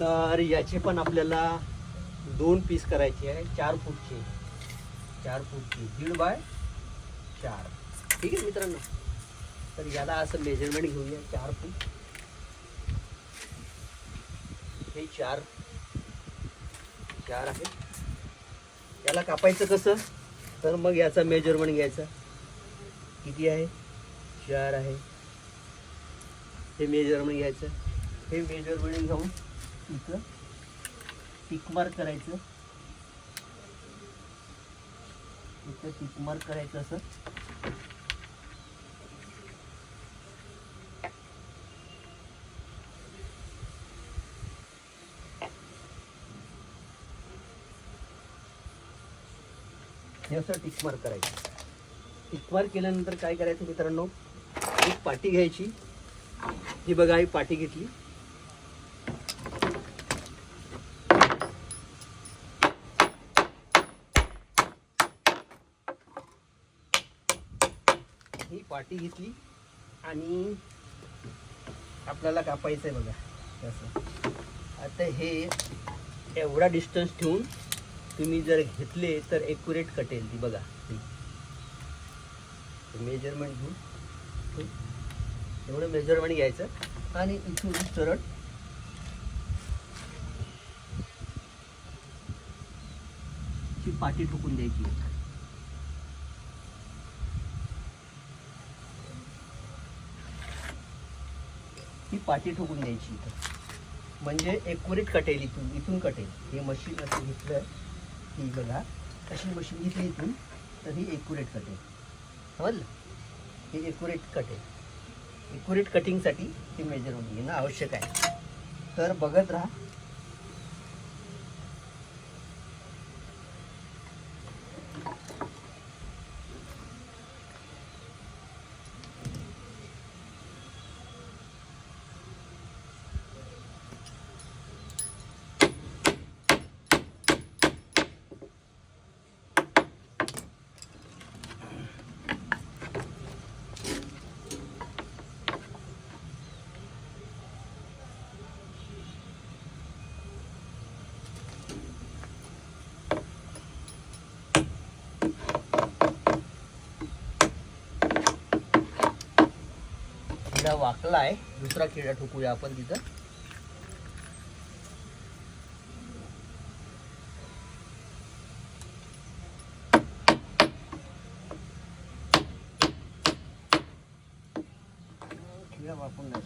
तर याचे पण आपल्याला 2 पीस करायचे आहे 4 फूटचे 1.5 बाय 4. ठीक आहे मित्रांनो. तर याला असं मेजरमेंट घेऊया 4 फूट. हे 4 आहे. याला कापायचं कसं, तर मग याचा मेजरमेंट घ्यायचा. किती आहे? 4 आहे. हे मेजरमेंट घ्यायचं. हे मेजरमेंट घेऊन इथं टिक मार्क करायचं. इथं टिक मार्क करायचं असं. हे असं टिक मार्क करायचं. टिक मार्क केल्यानंतर काय करायचं मित्रांनो, एक पाटी घ्यायची. ही बघा, ही पाटी घेतली. ही पाटी घेतली आणि आपल्याला कापायचं आहे बघा असं. आता हे एवढा डिस्टन्स ठेवून तुम्ही जर घेतले तर एक्युरेट कटेल ती बघा. मेजरमेंट घेऊन एवढं मेजरमेंट घ्यायचं आणि इथून सरळ ची पाटी ठोकून द्यायची. ही पाटी ठोकून द्यायची इथं, म्हणजे एक्युरेट कटेल. इथून कटेल. हे मशीन असं घेतलं, ही बघा अशी मशीन घेतली इथून, तर ही एक्युरेट कटेल. समजलं? हे एक्युरेट कटेल. एक्युरेट कटिंगसाठी हे मेजरमेंट घेणं आवश्यक आहे. तर बघत राहा. खिळा वाकला आहे, दुसरा खिळा ठोकूया आपण तिथं. खिळा वाकून नाही